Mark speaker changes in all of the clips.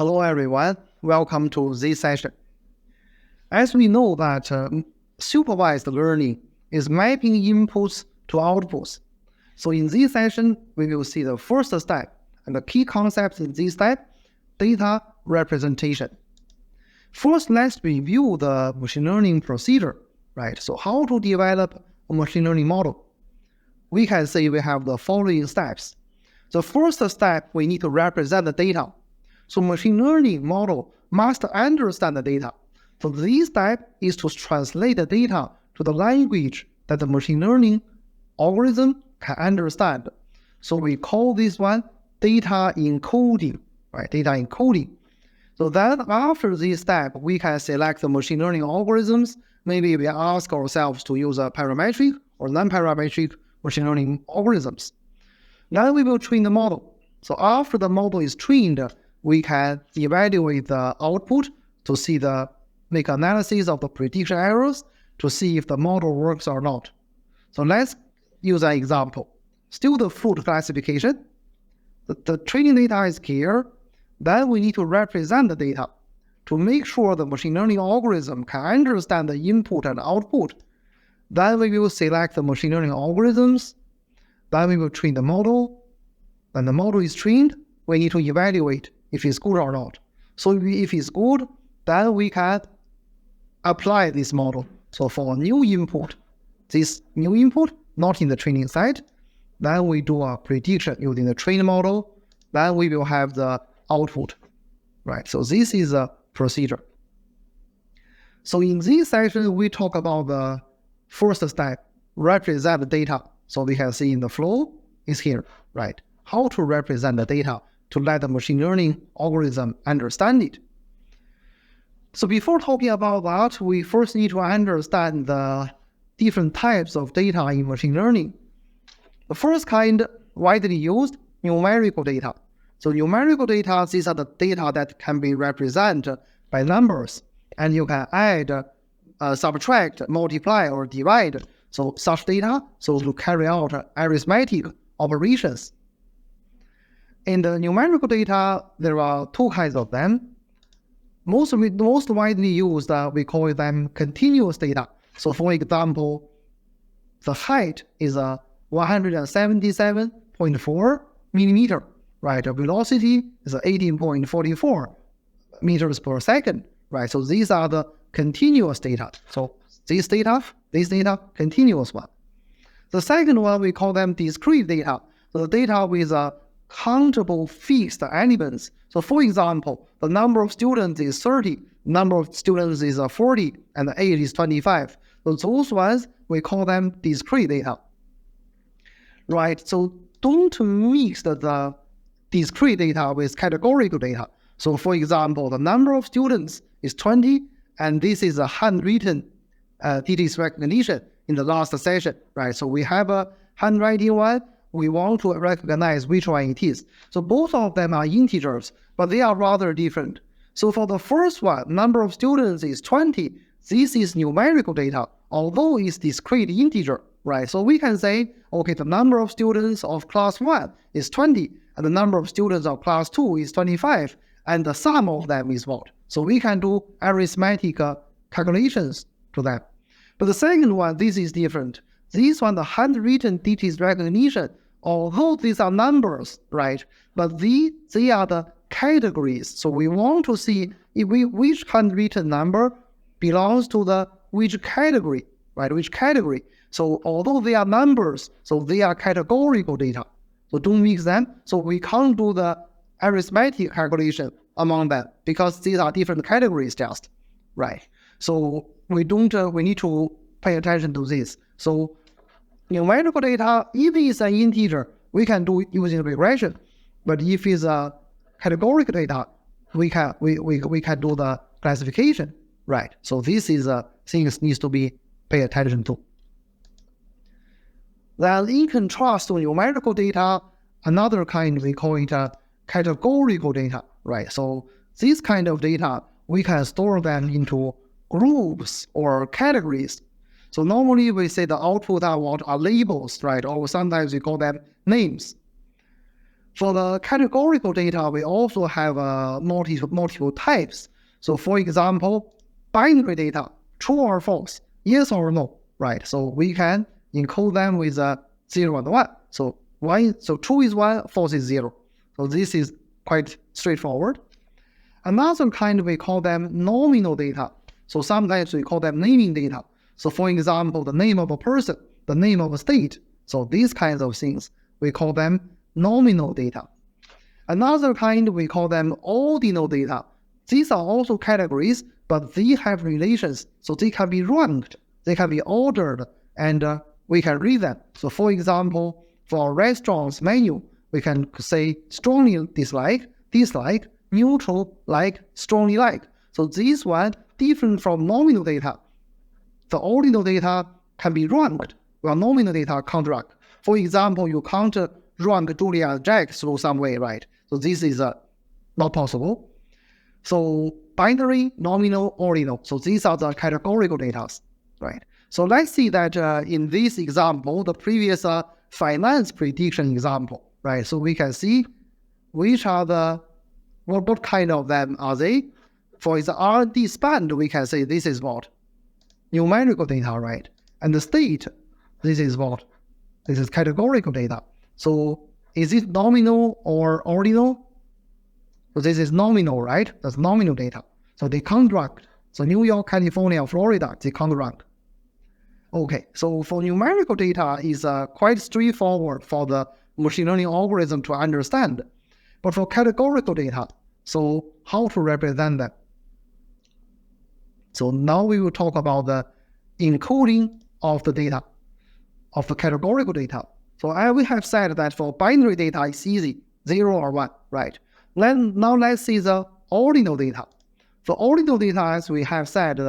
Speaker 1: Hello everyone, welcome to this session. As we know that supervised learning is mapping inputs to outputs. So in this session, we will see the first step and the key concepts in this step, data representation. First, let's review the machine learning procedure, right? So how to develop a machine learning model? We can say we have the following steps. The first step, we need to represent the data. So machine learning model must understand the data. So this step is to translate the data to the language that the machine learning algorithm can understand. So we call this one data encoding, right? Data encoding. So then after this step, we can select the machine learning algorithms. Maybe we ask ourselves to use a parametric or non-parametric machine learning algorithms. Then we will train the model. So after the model is trained, we can evaluate the output to make analysis of the prediction errors to see if the model works or not. So let's use an example. Still the food classification. The training data is here. Then we need to represent the data to make sure the machine learning algorithm can understand the input and output. Then we will select the machine learning algorithms. Then we will train the model. When the model is trained, we need to evaluate if it's good or not. So if it's good, then we can apply this model. So for a new input, this new input, not in the training set, then we do a prediction using the trained model, then we will have the output, right? So this is a procedure. So in this section, we talk about the first step, represent the data. So we can see in the flow is here, right? How to represent the data to let the machine learning algorithm understand it. So before talking about that, we first need to understand the different types of data in machine learning. The first kind widely used, numerical data. So numerical data, these are the data that can be represented by numbers, and you can add, subtract, multiply, or divide. So such data, so to carry out arithmetic operations. In the numerical data, there are two kinds of them. Most widely used, we call them continuous data. So for example, the height is 177.4 millimeter, right? The velocity is 18.44 meters per second, right? So these are the continuous data. So this data, continuous one. The second one, we call them discrete data. So the data with countable fixed elements. So for example, the number of students is 30, number of students is 40, and the age is 25. So those ones, we call them discrete data. Right, so don't mix the discrete data with categorical data. So for example, the number of students is 20, and this is a handwritten digit recognition in the last session, right? So we have a handwriting one, we want to recognize which one it is. So both of them are integers, but they are rather different. So for the first one, number of students is 20. This is numerical data, although it's discrete integer, right? So we can say, okay, the number of students of class 1 is 20, and the number of students of class 2 is 25, and the sum of them is what? So we can do arithmetic calculations to them. But the second one, this is different. This one, the handwritten digit recognition, although these are numbers, right? But they are the categories. So we want to see which handwritten number belongs to which category, right? Which category. So although they are numbers, so they are categorical data. So don't mix them. So we can't do the arithmetic calculation among them because these are different categories just, right? So we need to pay attention to this. So numerical data, if it's an integer, we can do it using regression. But if it's a categorical data, we can do the classification, right? So this is things needs to be paid attention to. Then in contrast to numerical data, another kind we call it categorical data, right? So this kind of data, we can store them into groups or categories. So normally we say the output are labels, right? Or sometimes we call them names. For the categorical data, we also have multiple types. So for example, binary data, true or false, yes or no, right? So we can encode them with 0 and 1. So true is 1, false is 0. So this is quite straightforward. Another kind, we call them nominal data. So sometimes we call them naming data. So for example, the name of a person, the name of a state. So these kinds of things, we call them nominal data. Another kind, we call them ordinal data. These are also categories, but they have relations. So they can be ranked, they can be ordered, and we can read them. So for example, for a restaurant's menu, we can say strongly dislike, neutral, like, strongly like. So this one different from nominal data. The ordinal data can be ranked, while nominal data can't rank. For example, you can't rank Julia and Jack through some way, right? So this is not possible. So binary, nominal, ordinal. So these are the categorical data, right? So let's see that in this example, the previous finance prediction example, right? So we can see which are the, what kind of them are they? For the R&D spend, we can say this is what? Numerical data, right? And the state, this is what? This is categorical data. So is it nominal or ordinal? So this is nominal, right? That's nominal data. So they can't rank. So New York, California, Florida, they can't rank. Okay, so for numerical data is quite straightforward for the machine learning algorithm to understand. But for categorical data, so how to represent them? So now we will talk about the encoding of the data, of the categorical data. So we have said that for binary data, it's easy, 0 or 1, right? Now let's see the ordinal data. For ordinal data, as we have said,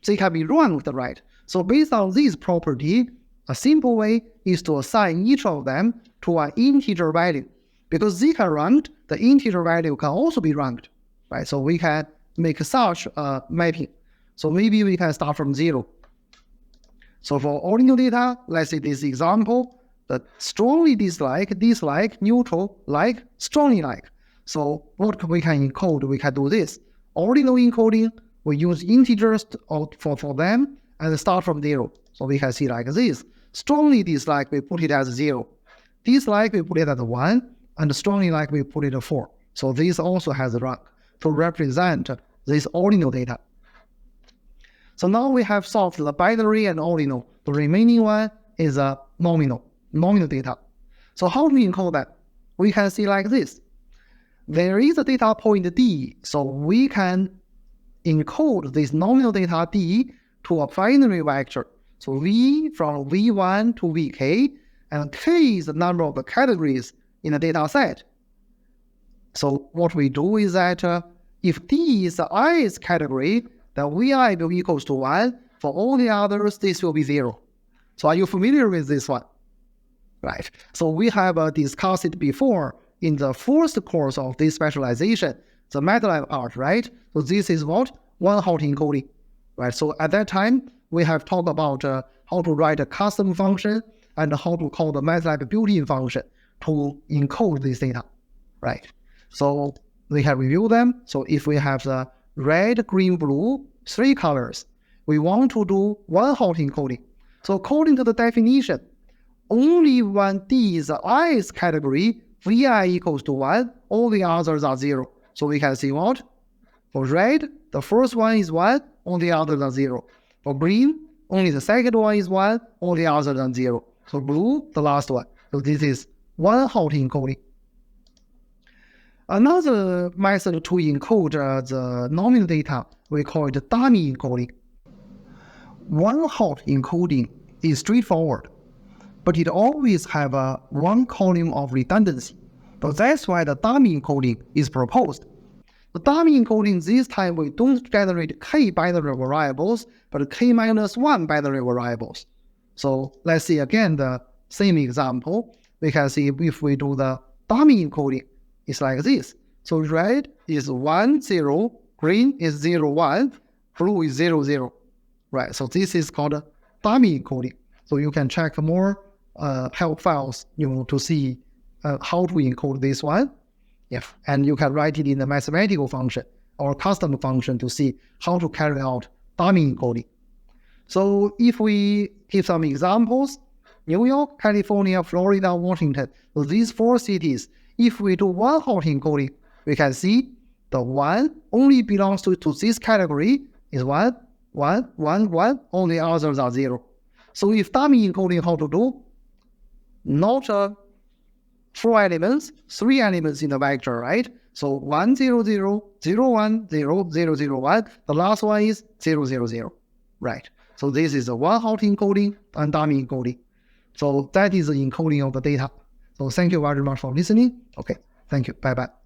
Speaker 1: they can be ranked, right? So based on this property, a simple way is to assign each of them to an integer value. Because they can rank, the integer value can also be ranked, right? So we can make such a mapping. So maybe we can start from 0. So for ordinal data, let's say this example, the strongly dislike, neutral, like, strongly like. So what we can encode, we can do this. Ordinal encoding, we use integers for them and start from 0. So we can see like this. Strongly dislike, we put it as 0. Dislike, we put it as 1. And strongly like, we put it as 4. So this also has a rank to represent this ordinal data. So now we have solved the binary and ordinal. The remaining one is a nominal data. So how do we encode that? We can see like this. There is a data point D, so we can encode this nominal data D to a binary vector. So V from V1 to Vk, and K is the number of the categories in the data set. So what we do is that if D is the ith category, then Vi will equals to 1. For all the others, this will be 0. So are you familiar with this one? Right. So we have discussed it before in the first course of this specialization, the MATLAB part, right? So this is what? One-hot encoding, right? So at that time, we have talked about how to write a custom function and how to call the MATLAB built-in function to encode this data, right? So we have reviewed them. So if we have the red, green, blue, 3 colors, we want to do one-hot encoding. So according to the definition, only when D is the ith category, Vi equals to 1, all the others are 0. So we can see what? For red, the first one is 1, all the others are 0. For green, only the second one is 1, all the others are 0. So blue, the last one. So this is one-hot encoding. Another method to encode the nominal data, we call it dummy encoding. One-hot encoding is straightforward, but it always have one column of redundancy. But that's why the dummy encoding is proposed. The dummy encoding, this time we don't generate k binary variables, but k minus 1 binary variables. So let's see again the same example. We can see if we do the dummy encoding, it's like this. So red is 1, 0, green is 0, 1, blue is 0, 0. Right, so this is called dummy encoding. So you can check more help files, to see how to encode this one. Yes, and you can write it in a mathematical function or custom function to see how to carry out dummy encoding. So if we give some examples, New York, California, Florida, Washington, so these 4 cities, if we do one-hot encoding, we can see the 1 only belongs to this category is 1, 1, 1, 1, all the others are 0. So if dummy encoding, how to do? Not 4 elements, 3 elements in the vector, right? So 1, 0, 0, 0, 1, 0, 0, 0, 1. The last one is 0, 0, 0, right? So this is a one-hot encoding and dummy encoding. So that is the encoding of the data. So thank you very much for listening. Okay, thank you. Bye-bye.